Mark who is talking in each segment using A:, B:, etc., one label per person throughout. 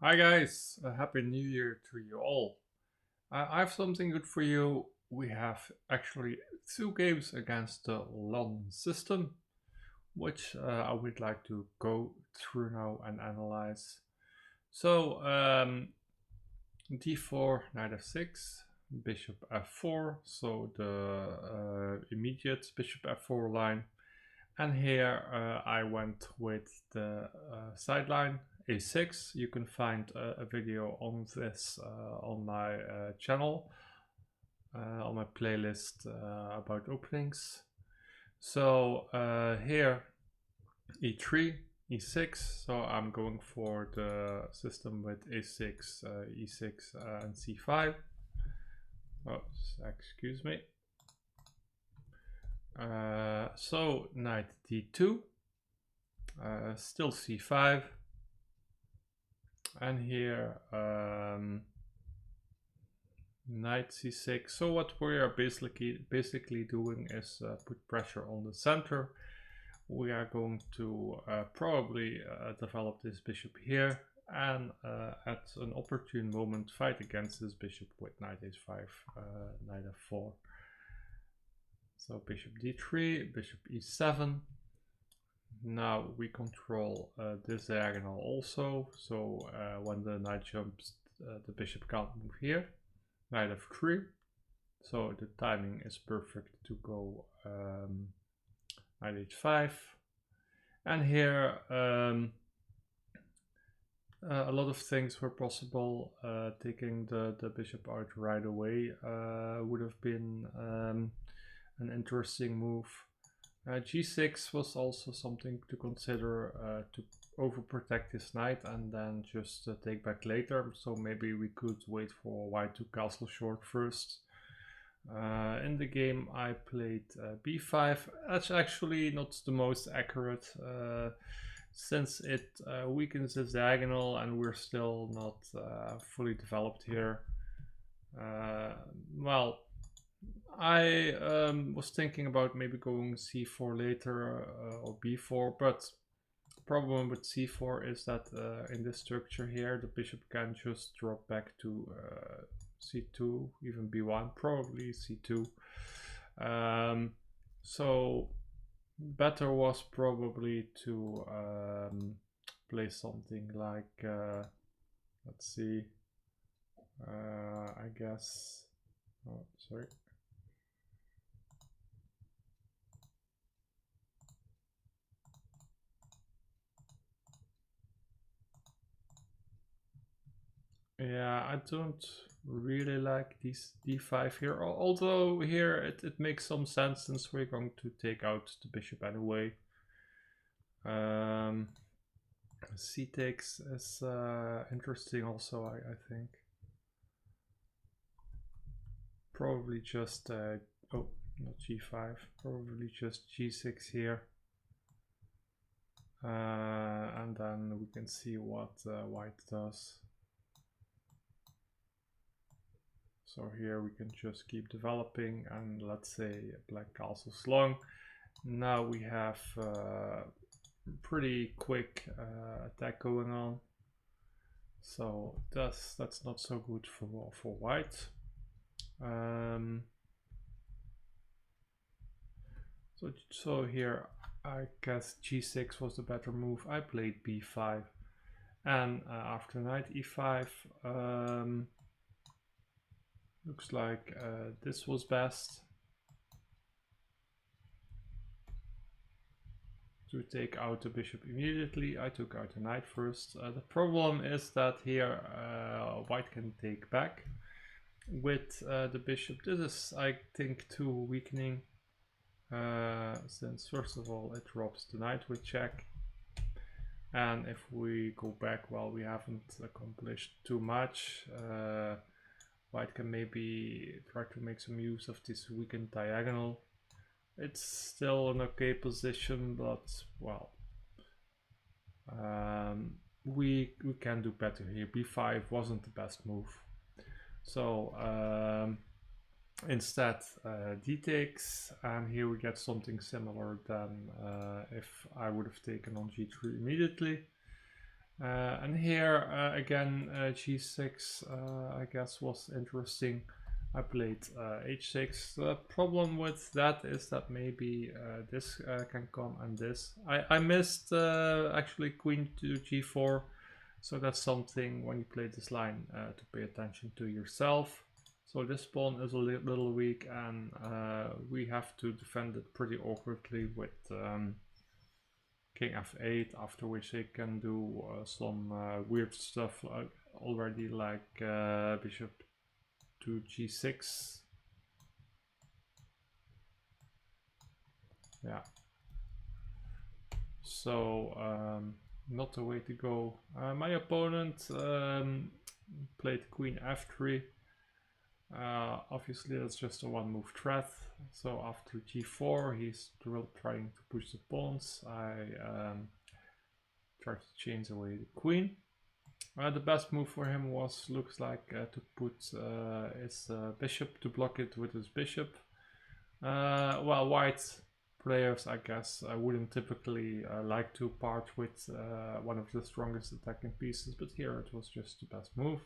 A: Hi guys, a happy new year to you all. I have something good for you. We have actually two games against the London system, which I would like to go through now and analyze. So, d4, knight f6, bishop f4, so the immediate bishop f4 line. And here I went with the sideline a6. You can find a video on this on my channel, on my playlist about openings. So here e3, e6. So I'm going for the system with a6, e6, and c5. Oh, excuse me. So knight d2, still c5, and here knight c6. So what we are basically doing is put pressure on the center. We are going to probably develop this bishop here, and at an opportune moment fight against this bishop with knight h5, knight f4. So bishop d3, bishop e7. Now we control this diagonal also, so when the knight jumps, the bishop can't move here. Knight f3, so the timing is perfect to go knight h5. And here a lot of things were possible. Taking the bishop out right away would have been an interesting move. G6 was also something to consider, to overprotect his knight and then just take back later. So maybe we could wait for white to castle short first. In the game I played b5. That's actually not the most accurate, since it weakens his diagonal and we're still not fully developed here. Well, I was thinking about maybe going c4 later or b4, but the problem with c4 is that in this structure here the bishop can just drop back to c2, even b1, probably c2. So better was probably to play something like, let's see, I guess, oh sorry. Yeah, I don't really like this d5 here, although here it makes some sense since we're going to take out the bishop anyway. C takes is interesting also, I think. Probably just, oh, not g5, probably just g6 here. And then we can see what white does. So here we can just keep developing, and let's say black castles long. Now we have pretty quick attack going on. So that's not so good for white. So here I guess g6 was the better move. I played b5, and after knight e5, looks like this was best, to take out the bishop immediately. I took out the knight first. The problem is that here white can take back with the bishop. This is, I think, too weakening, since first of all it drops the knight with check, and if we go back, well, we haven't accomplished too much. White can maybe try to make some use of this weakened diagonal. It's still an okay position, but well, we can do better here. b5 wasn't the best move, so instead d takes, and here we get something similar than if I would have taken on g3 immediately. And here again g6 I guess was interesting. I played h6. The problem with that is that maybe this can come and this. I missed actually queen to g4, so that's something when you play this line to pay attention to yourself. So this pawn is a little weak, and we have to defend it pretty awkwardly with king f8, after which he can do some weird stuff already, like bishop to g6. Yeah. So not the way to go. My opponent played queen f3. Obviously that's just a one move threat. So after g4 he's still trying to push the pawns. I tried to change away the queen. The best move for him looks like to put his bishop, to block it with his bishop. Well, white players, I guess, wouldn't typically like to part with one of the strongest attacking pieces, but here it was just the best move.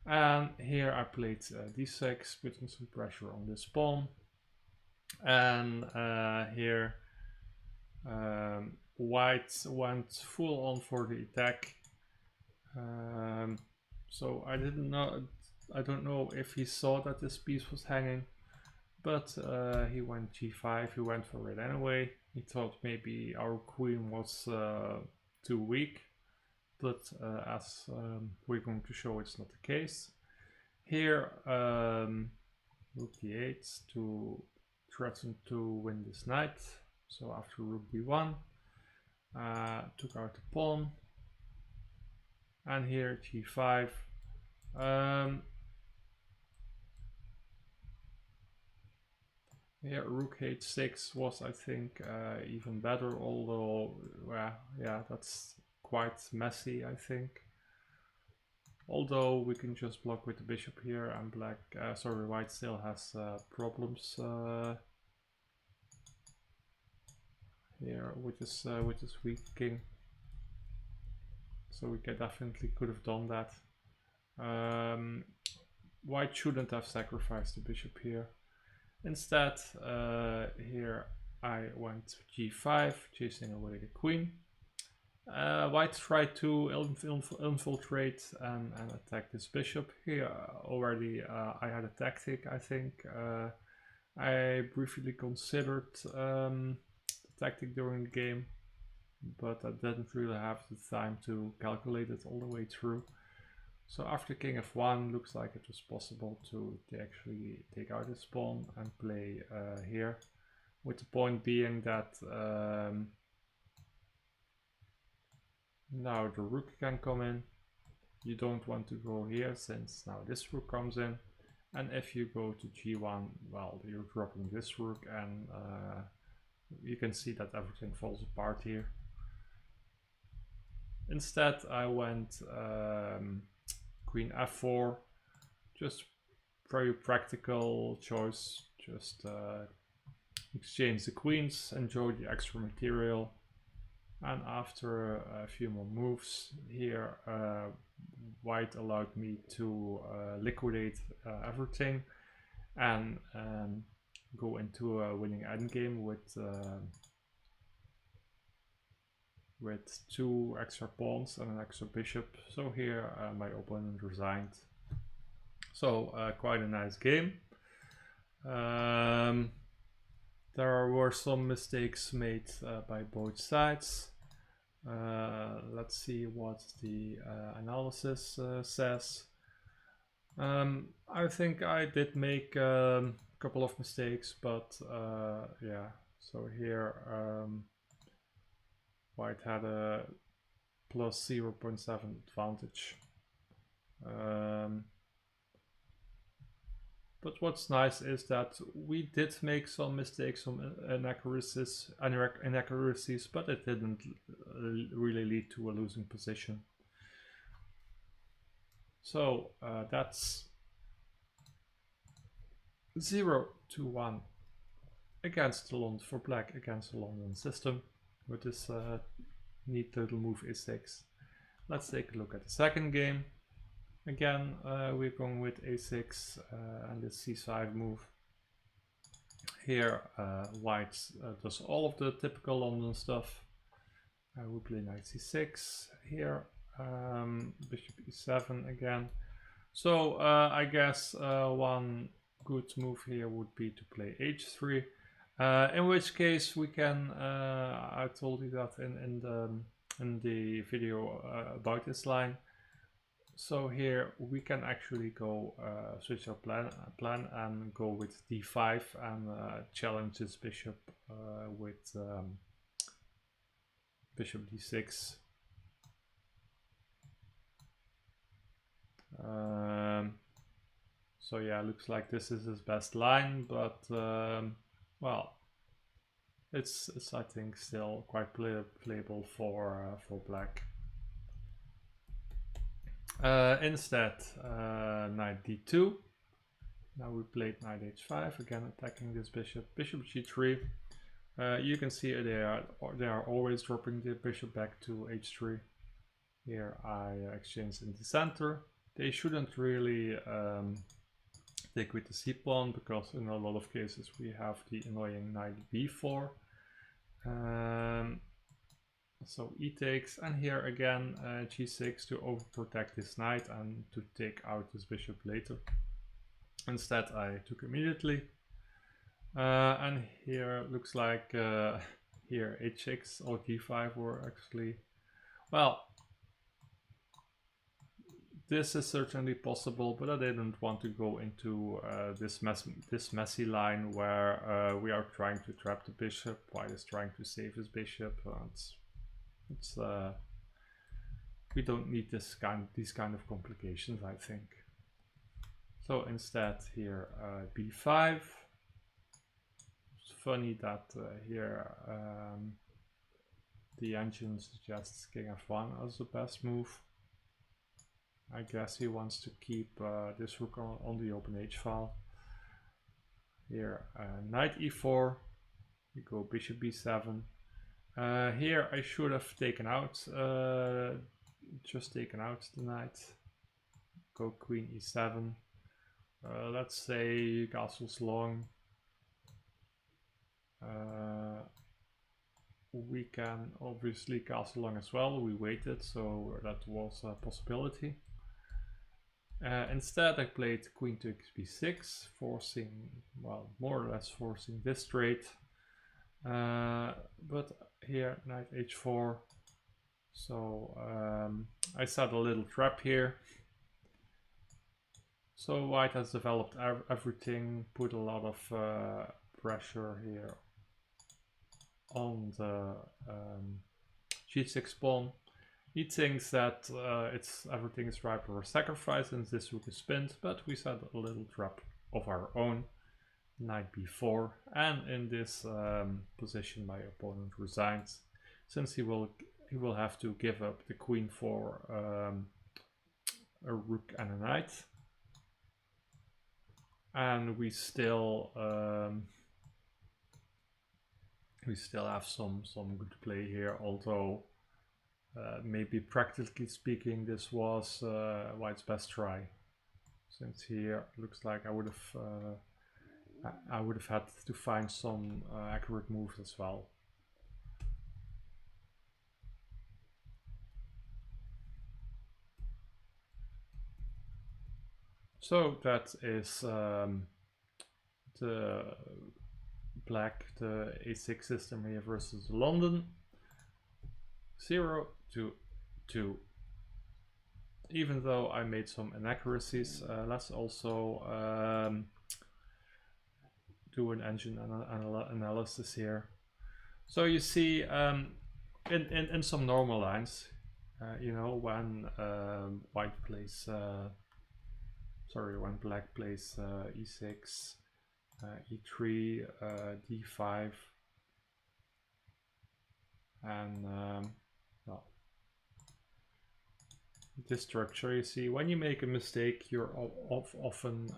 A: And here I played d6, putting some pressure on this pawn. And here white went full on for the attack. So I don't know if he saw that this piece was hanging, but he went g5, he went for it anyway. He thought maybe our queen was too weak, but as we're going to show, it's not the case. Here rook d8 to threaten to win this knight. So after rook b1, took out the pawn. And here g5. Here rook h6 was, I think, even better, although yeah, that's quite messy, I think. Although we can just block with the bishop here, and white still has problems here with this weak king. So we definitely could have done that. White shouldn't have sacrificed the bishop here. Instead, here I went to g5, chasing away the queen. White tried to infiltrate and attack this bishop. Here already I had a tactic, I think. I briefly considered the tactic during the game, but I didn't really have the time to calculate it all the way through. So after king f1, looks like it was possible to actually take out this pawn and play here, with the point being that now the rook can come in. You don't want to go here, since now this rook comes in, and if you go to g1, well, you're dropping this rook, and you can see that everything falls apart here. Instead I went queen f4, just very practical choice, just exchange the queens, enjoy the extra material. And after a few more moves here, white allowed me to liquidate everything and go into a winning endgame with two extra pawns and an extra bishop. So here my opponent resigned. So quite a nice game. There were some mistakes made by both sides. Let's see what the analysis says. I think I did make a couple of mistakes, but yeah, so here white had a plus 0.7 advantage. But what's nice is that we did make some mistakes, some inaccuracies, but it didn't really lead to a losing position. So that's 0-1 against the London for black against the London system with this neat little move e6. let's take a look at the second game. Again, we're going with a6 and this c5 move. Here, white does all of the typical London stuff. We play knight c6 here, bishop e7 again. So I guess one good move here would be to play h3, in which case we can, I told you that in the video about this line. So here we can actually go switch our plan and go with d5 and challenge this bishop with bishop d6. So yeah, looks like this is his best line, but well, it's I think still quite playable for black. Instead, knight d2. Now we played knight h5, again attacking this bishop. Bishop g3. You can see they are always dropping the bishop back to h3. Here I exchange in the center. They shouldn't really take with the c pawn, because in a lot of cases we have the annoying knight b4. So e takes, and here again g6 to overprotect this knight and to take out this bishop later. Instead I took immediately, and here looks like here h6 or d5 were actually, well, this is certainly possible, but I didn't want to go into this messy line where we are trying to trap the bishop while he's trying to save his bishop. We don't need these kind of complications, I think. So instead here b5. It's funny that here the engine suggests king f1 as the best move. I guess he wants to keep this rook on the open h file. Here knight e4. We go bishop b7. Here I should have taken out, just taken out the knight. Go queen e7. Let's say castle's long. We can obviously castle long as well. We waited, so that was a possibility. Instead I played queen to b6, forcing, well, more or less forcing this trade. But here knight h4, so I set a little trap here. So white has developed everything, put a lot of pressure here on the g6 pawn. He thinks that everything is ripe for a sacrifice since this rook is pinned, but we set a little trap of our own. Knight b4, and in this position my opponent resigns, since he will have to give up the queen for a rook and a knight, and we still have some good play here, although maybe practically speaking this was white's best try, since here looks like I would have had to find some accurate moves as well. So that is the black, the a6 system here versus London. 0-2. Even though I made some inaccuracies, let's also do an engine analysis here. So you see in some normal lines, you know, when white plays when black plays e6, e3, d5, and well, this structure, you see, when you make a mistake, you're often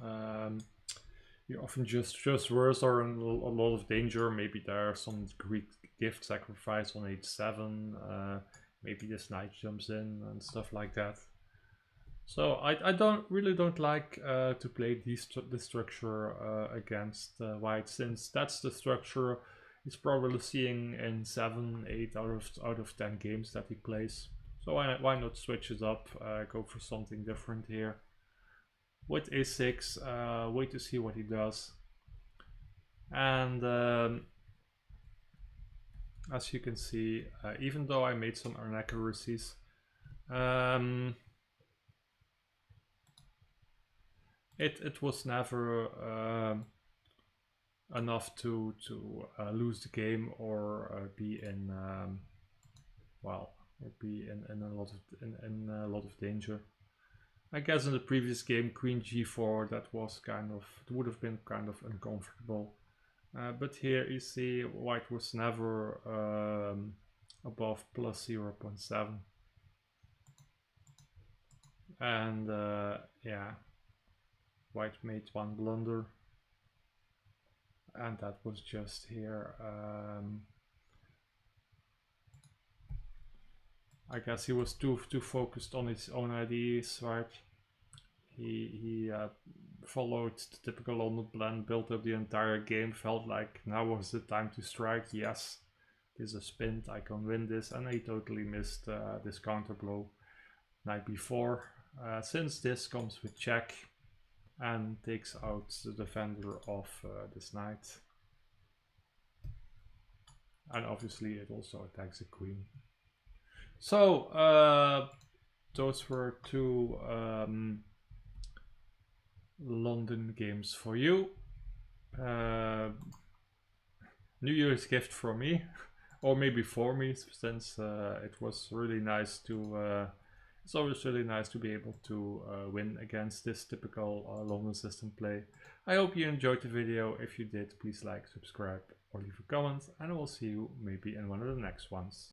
A: just worse or in a lot of danger. Maybe there's some Greek gift sacrifice on h7. maybe this knight jumps in and stuff like that. So I really don't like to play this structure against white, since that's the structure he's probably seeing in 7, 8 out of 10 games that he plays. So why not switch it up, go for something different here. With a6, wait to see what he does. And as you can see, even though I made some inaccuracies, it was never enough to lose the game or be in a lot of danger. I guess in the previous game, Queen G4, that was would have been kind of uncomfortable. But here you see white was never above plus 0.7. And yeah, white made one blunder. And that was just here. I guess he was too focused on his own ideas, right? He followed the typical London plan, built up the entire game, felt like now was the time to strike. Yes, this is a spin, I can win this, and he totally missed this counter blow knight b4. Since this comes with check and takes out the defender of this knight. And obviously it also attacks the queen. So those were two London games for you. New Year's gift from me, or maybe for me, since it was really nice to it's always really nice to be able to win against this typical London system play. I hope you enjoyed the video. If you did, please like, subscribe, or leave a comment, and I will see you maybe in one of the next ones.